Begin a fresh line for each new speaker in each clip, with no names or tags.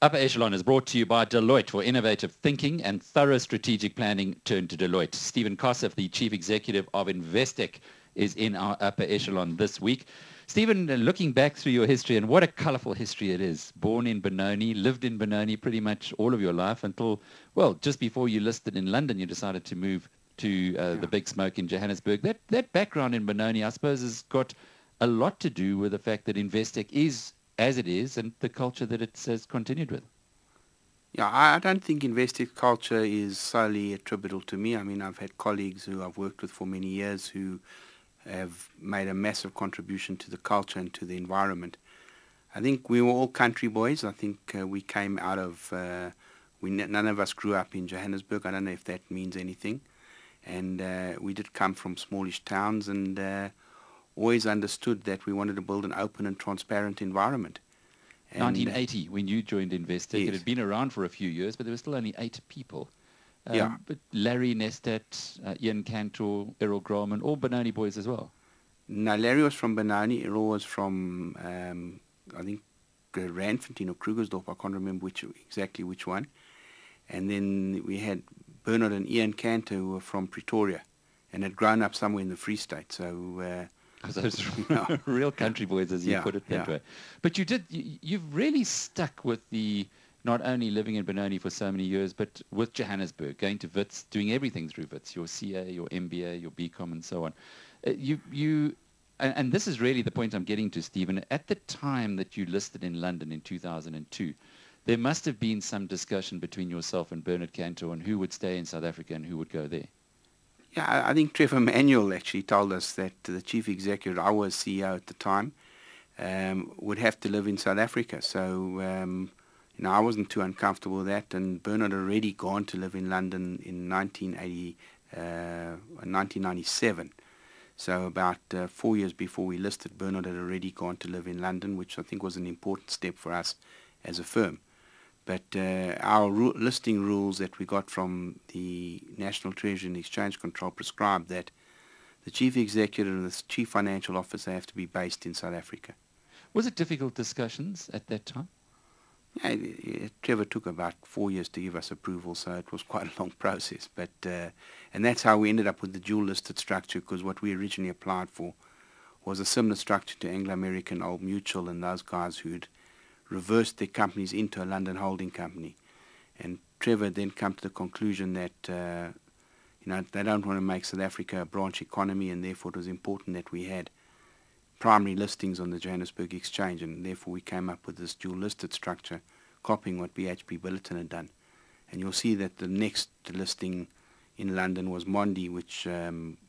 Upper Echelon is brought to you by Deloitte for innovative thinking and thorough strategic planning. Turn to Deloitte. Stephen Koseff, the Chief Executive of Investec, is in our Upper Echelon this week. Stephen, looking back through your history, and what a colourful history it is. Born in Benoni, lived in Benoni pretty much all of your life until, well, just before you listed in London, you decided to move to the Big Smoke in Johannesburg. That background in Benoni, I suppose, has got a lot to do with the fact that Investec is as it is and the culture that it has continued with.
Yeah, I don't think Investec culture is solely attributable to me. I mean, I've had colleagues who I've worked with for many years who have made a massive contribution to the culture and to the environment. I think we were all country boys. I think we came out of, none of us grew up in Johannesburg. I don't know if that means anything. And we did come from smallish towns and always understood that we wanted to build an open and transparent environment.
And 1980, when you joined Investec,
yes.
It had been around for a few years, but there were still only 8 people.
Yeah.
But Larry Nestat, Ian Cantor, Errol Grohman, all Benoni boys as well.
No, Larry was from Benoni. Errol was from, I think, Randfontein or Krugersdorp. I can't remember exactly which one. And then we had Bernard and Ian Cantor, who were from Pretoria and had grown up somewhere in the Free State. So
those real country boys, as you put it that way. But you've really stuck with the, not only living in Benoni for so many years, but with Johannesburg, going to Wits, doing everything through Wits, your CA, your MBA, your BCom, and so on. And this is really the point I'm getting to, Stephen. At the time that you listed in London in 2002, there must have been some discussion between yourself and Bernard Cantor on who would stay in South Africa and who would go there.
Yeah, I think Trevor Manuel actually told us that the chief executive, I was CEO at the time, would have to live in South Africa. So, I wasn't too uncomfortable with that. And Bernard had already gone to live in London in 1997. So about 4 years before we listed, Bernard had already gone to live in London, which I think was an important step for us as a firm. But our listing rules that we got from the National Treasury and Exchange Control prescribed that the chief executive and the chief financial officer have to be based in South Africa.
Was it difficult discussions at that time?
Yeah, Trevor took about 4 years to give us approval, so it was quite a long process. But and that's how we ended up with the dual listed structure, because what we originally applied for was a similar structure to Anglo-American, Old Mutual, and those guys who'd reversed their companies into a London holding company. And Trevor then come to the conclusion that they don't want to make South Africa a branch economy, and therefore it was important that we had primary listings on the Johannesburg Exchange, and therefore we came up with this dual listed structure, copying what BHP Billiton had done. And you'll see that the next listing in London was Mondi, which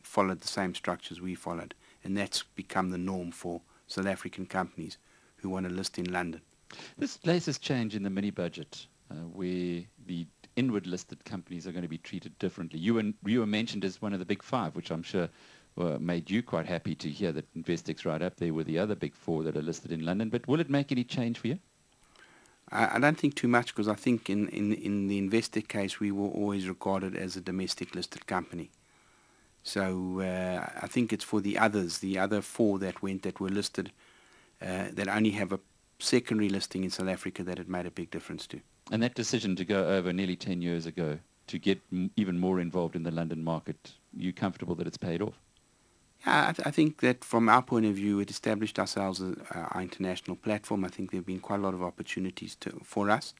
followed the same structures we followed, and that's become the norm for South African companies who want to list in London.
This latest change in the mini-budget, where the inward-listed companies are going to be treated differently. You were mentioned as one of the big 5, which I'm sure made you quite happy to hear that Investec's right up there with the other big 4 that are listed in London. But will it make any change for you?
I don't think too much, because I think in the Investec case we were always regarded as a domestic listed company. So I think it's for the others, the other 4 that were listed, that only have a secondary listing in South Africa, that it made a big difference to.
And that decision to go over nearly 10 years ago to get even more involved in the London market, you comfortable that it's paid off?
Yeah, I think that from our point of view, it established ourselves as our international platform. I think there have been quite a lot of opportunities for us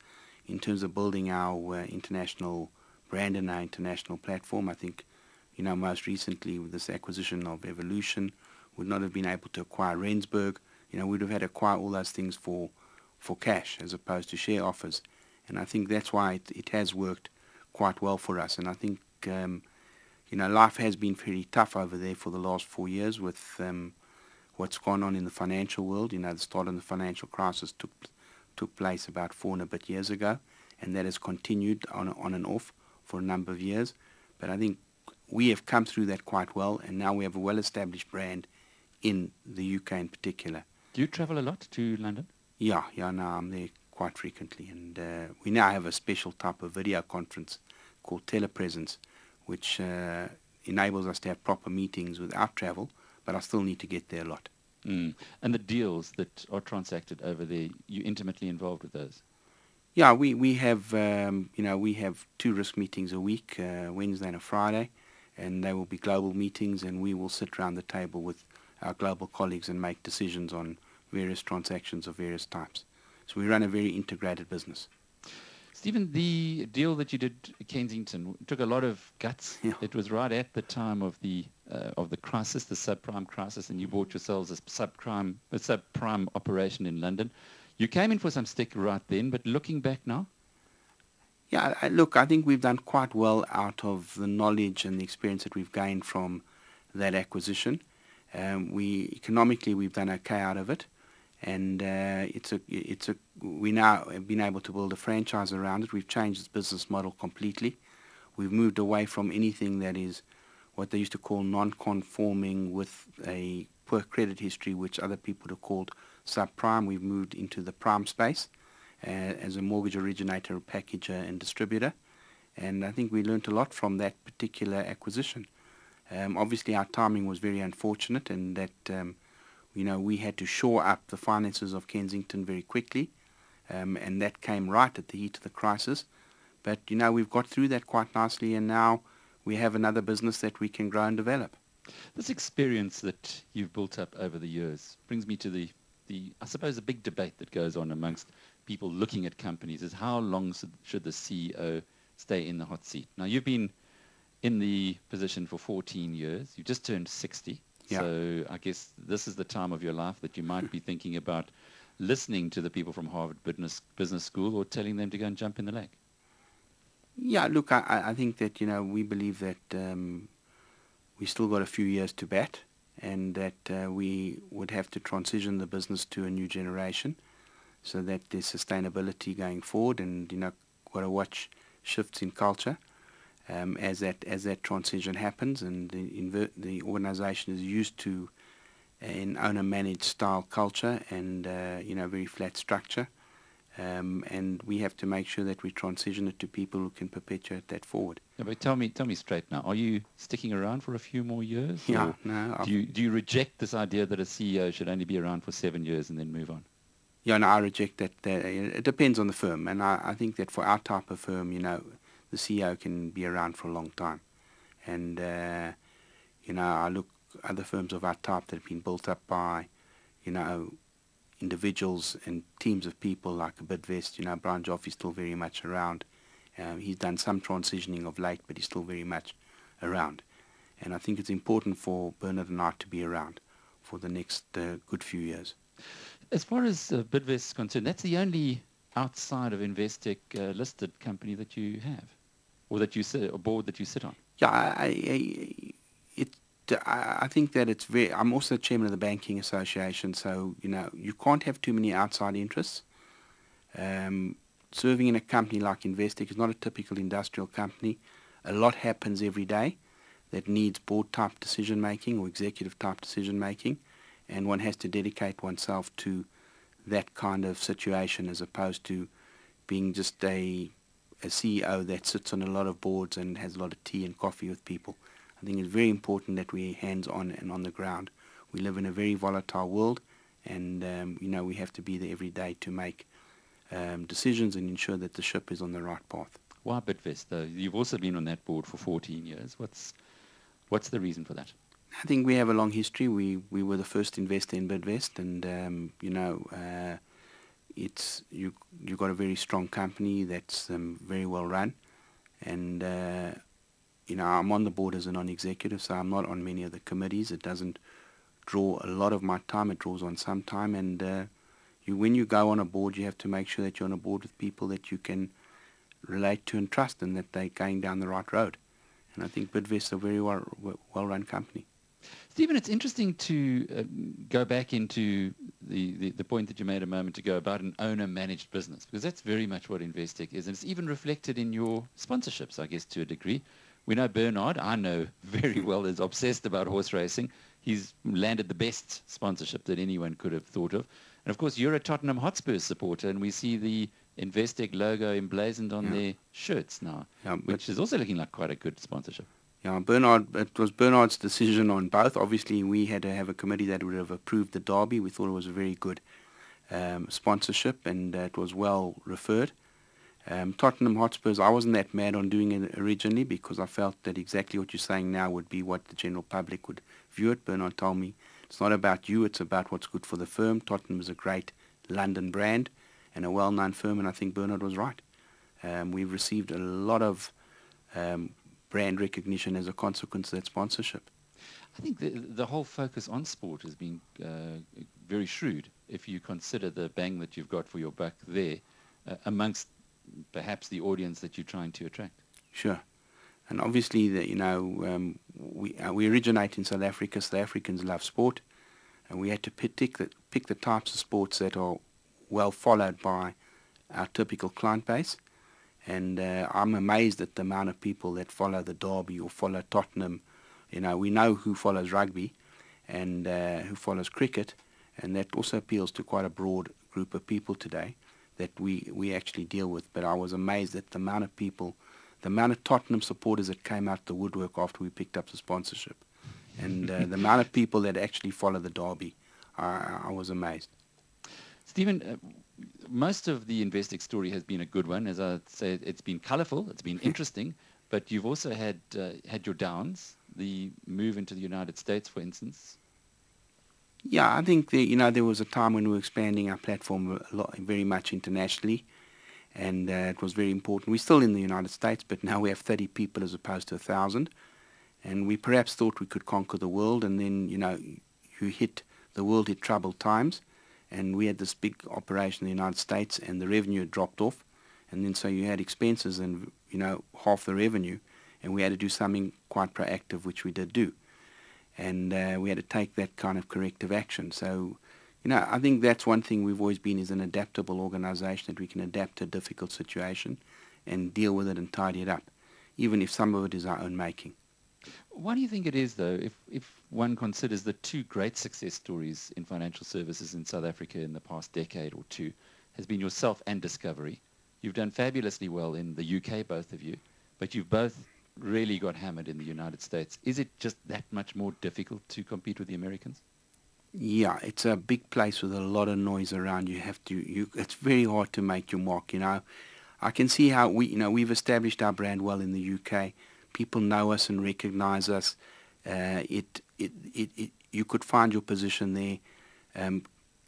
in terms of building our international brand and our international platform. I think, most recently with this acquisition of Evolution, would not have been able to acquire Rensburg. We'd have had to acquire all those things for cash as opposed to share offers. And I think that's why it has worked quite well for us. And I think, life has been pretty tough over there for the last 4 years with what's gone on in the financial world. The start of the financial crisis took place about 4 and a bit years ago, and that has continued on and off for a number of years. But I think we have come through that quite well, and now we have a well-established brand in the UK in particular.
Do you travel a lot to London?
Yeah, no, I'm there quite frequently, and we now have a special type of video conference called telepresence, which enables us to have proper meetings without travel, but I still need to get there a lot.
And the deals that are transacted over there, you're intimately involved with those?
Yeah, we have we have 2 risk meetings a week, Wednesday and a Friday, and they will be global meetings, and we will sit around the table with our global colleagues and make decisions on various transactions of various types. So we run a very integrated business.
Stephen, the deal that you did at Kensington took a lot of guts.
Yeah.
It was right at the time of the crisis, the subprime crisis, and you bought yourselves a subprime operation in London. You came in for some stick right then, but looking back now?
Yeah, look, I think we've done quite well out of the knowledge and the experience that we've gained from that acquisition. Economically we've done okay out of it, and we now have been able to build a franchise around it. We've changed the business model completely. We've moved away from anything that is what they used to call non-conforming with a poor credit history, which other people have called subprime. We've moved into the prime space as a mortgage originator, packager and distributor, and I think we learnt a lot from that particular acquisition. Obviously our timing was very unfortunate, and that we had to shore up the finances of Kensington very quickly, and that came right at the heat of the crisis. But we've got through that quite nicely, and now we have another business that we can grow and develop.
This experience that you've built up over the years brings me to the I suppose a big debate that goes on amongst people looking at companies is how long should the CEO stay in the hot seat? Now, you've been in the position for 14 years. You just turned 60.
Yeah.
So I guess this is the time of your life that you might be thinking about listening to the people from Harvard Business School or telling them to go and jump in the lake.
Yeah, look, I think that, we believe that we still got a few years to bat, and that we would have to transition the business to a new generation so that there's sustainability going forward, and, got to watch shifts in culture as that transition happens, and the organization is used to an owner-managed style culture and, very flat structure. And we have to make sure that we transition it to people who can perpetuate that forward.
Yeah, but tell me straight now. Are you sticking around for a few more years?
Yeah, no.
Do you reject this idea that a CEO should only be around for 7 years and then move on?
Yeah, no, I reject that. It depends on the firm, and I think that for our type of firm, the CEO can be around for a long time. And I look at other firms of our type that have been built up by, individuals and teams of people like Bidvest. Brian Joffe is still very much around. He's done some transitioning of late, but he's still very much around. And I think it's important for Bernard and I to be around for the next good few years.
As far as Bidvest is concerned, that's the only outside of Investec listed company that you have, or that you sit, a board that you sit on.
Yeah, I think that it's very. I'm also chairman of the Banking Association, so you can't have too many outside interests. Serving in a company like Investec is not a typical industrial company. A lot happens every day that needs board type decision making or executive type decision making, and one has to dedicate oneself to that kind of situation as opposed to being just a CEO that sits on a lot of boards and has a lot of tea and coffee with people. I think it's very important that we're hands-on and on the ground. We live in a very volatile world, and we have to be there every day to make decisions and ensure that the ship is on the right path.
Why Bidvest, though? You've also been on that board for 14 years. What's the reason for that?
I think we have a long history. We were the first investor in Bidvest, and you've got a very strong company that's very well run, and I'm on the board as a non-executive, so I'm not on many of the committees. It doesn't draw a lot of my time. It draws on some time, and when you go on a board, you have to make sure that you're on a board with people that you can relate to and trust, and that they're going down the right road. And I think Bidvest is a very well-run company.
Stephen, it's interesting to go back into the point that you made a moment ago about an owner-managed business, because that's very much what Investec is, and it's even reflected in your sponsorships, I guess, to a degree. We know Bernard, I know very well, is obsessed about horse racing. He's landed the best sponsorship that anyone could have thought of. And, of course, you're a Tottenham Hotspur supporter, and we see the Investec logo emblazoned on their shirts now, which is also looking like quite a good sponsorship.
Yeah, it was Bernard's decision on both. Obviously, we had to have a committee that would have approved the derby. We thought it was a very good sponsorship, and it was well referred. Tottenham Hotspurs, I wasn't that mad on doing it originally because I felt that exactly what you're saying now would be what the general public would view it. Bernard told me, it's not about you, it's about what's good for the firm. Tottenham is a great London brand and a well-known firm, and I think Bernard was right. We've received a lot of brand recognition as a consequence of that sponsorship.
I think the whole focus on sport has been very shrewd if you consider the bang that you've got for your buck there amongst perhaps the audience that you're trying to attract.
Sure. And obviously, we originate in South Africa. South Africans love sport, and we had to pick the types of sports that are well followed by our typical client base. And I'm amazed at the amount of people that follow the Derby or follow Tottenham. We know who follows rugby and who follows cricket, and that also appeals to quite a broad group of people today that we actually deal with. But I was amazed at the amount of people, the amount of Tottenham supporters that came out the woodwork after we picked up the sponsorship, and the amount of people that actually follow the Derby. I was amazed.
Stephen, most of the Investec story has been a good one. As I say, it's been colourful, it's been interesting, but you've also had your downs, the move into the United States, for instance.
Yeah, I think there was a time when we were expanding our platform very much internationally, and it was very important. We're still in the United States, but now we have 30 people as opposed to 1,000, and we perhaps thought we could conquer the world, and then the world hit troubled times, and we had this big operation in the United States, and the revenue had dropped off, and then so you had expenses and half the revenue, and we had to do something quite proactive, which we did do. And we had to take that kind of corrective action. So, I think that's one thing we've always been, is an adaptable organization, that we can adapt to a difficult situation and deal with it and tidy it up, even if some of it is our own making.
Why do you think it is, though, if one considers the two great success stories in financial services in South Africa in the past decade or two has been yourself and Discovery? You've done fabulously well in the UK, both of you, but you've both really got hammered in the United States. Is it just that much more difficult to compete with the Americans?
Yeah, it's a big place with a lot of noise around. It's very hard to make your mark. I can see how we've established our brand well in the UK. People know us and recognize us. You could find your position there.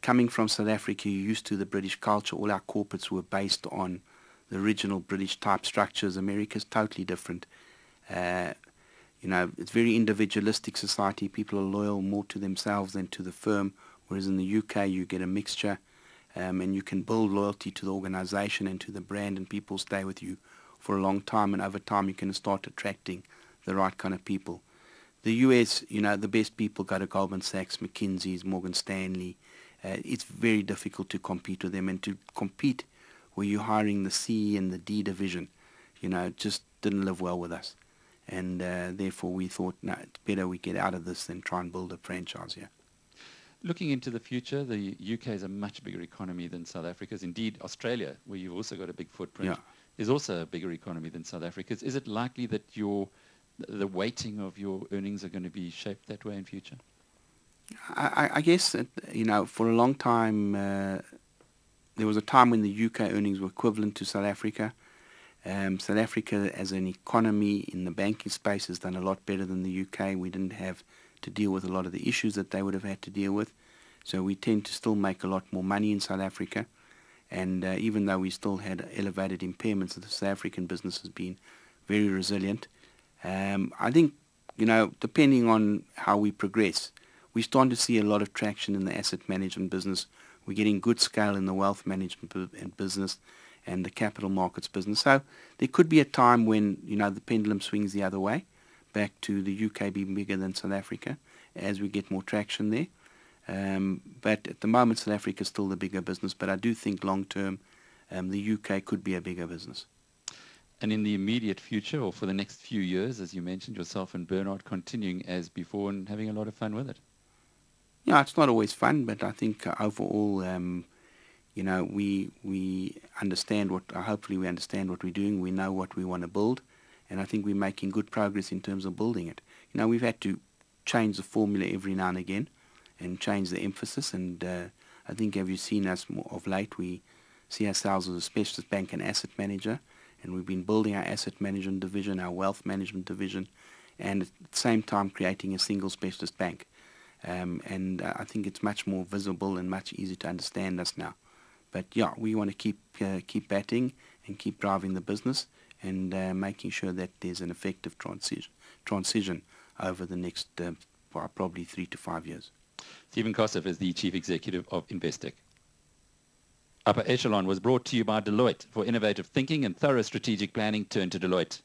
Coming from South Africa, you're used to the British culture. All our corporates were based on the original British type structures. America's totally different. It's very individualistic society. People are loyal more to themselves than to the firm, whereas in the UK you get a mixture, and you can build loyalty to the organization and to the brand, and people stay with you for a long time, and over time you can start attracting the right kind of people. The US, the best people go to Goldman Sachs, McKinsey's, Morgan Stanley. It's very difficult to compete with them, and to compete where you're hiring the C and the D division, just didn't live well with us. And therefore we thought, no, it's better we get out of this than try and build a franchise here.
Looking into the future, the UK is a much bigger economy than South Africa's. Indeed, Australia, where you've also got a big footprint, is also a bigger economy than South Africa's. Is it likely that the weighting of your earnings are going to be shaped that way in future?
I guess that, for a long time, there was a time when the UK earnings were equivalent to South Africa. South Africa as an economy in the banking space has done a lot better than the UK. We didn't have to deal with a lot of the issues that they would have had to deal with. So we tend to still make a lot more money in South Africa. And even though we still had elevated impairments, the South African business has been very resilient. I think, depending on how we progress, we're starting to see a lot of traction in the asset management business. We're getting good scale in the wealth management business and the capital markets business. So there could be a time when, the pendulum swings the other way, back to the UK being bigger than South Africa as we get more traction there. But at the moment, South Africa is still the bigger business, but I do think long term, the UK could be a bigger business.
And in the immediate future, or for the next few years, as you mentioned, yourself and Bernard continuing as before and having a lot of fun with it?
Yeah, it's not always fun, but I think overall, we understand hopefully we understand what we're doing. We know what we want to build, and I think we're making good progress in terms of building it. We've had to change the formula every now and again and change the emphasis, and I think, have you seen us more of late, we see ourselves as a specialist bank and asset manager, and we've been building our asset management division, our wealth management division, and at the same time creating a single specialist bank. I think it's much more visible and much easier to understand us now. But yeah, we want to keep batting and keep driving the business and making sure that there's an effective transition over the next probably 3 to 5 years.
Stephen Koseff is the Chief Executive of Investec. Upper Echelon was brought to you by Deloitte. For innovative thinking and thorough strategic planning, turn to Deloitte.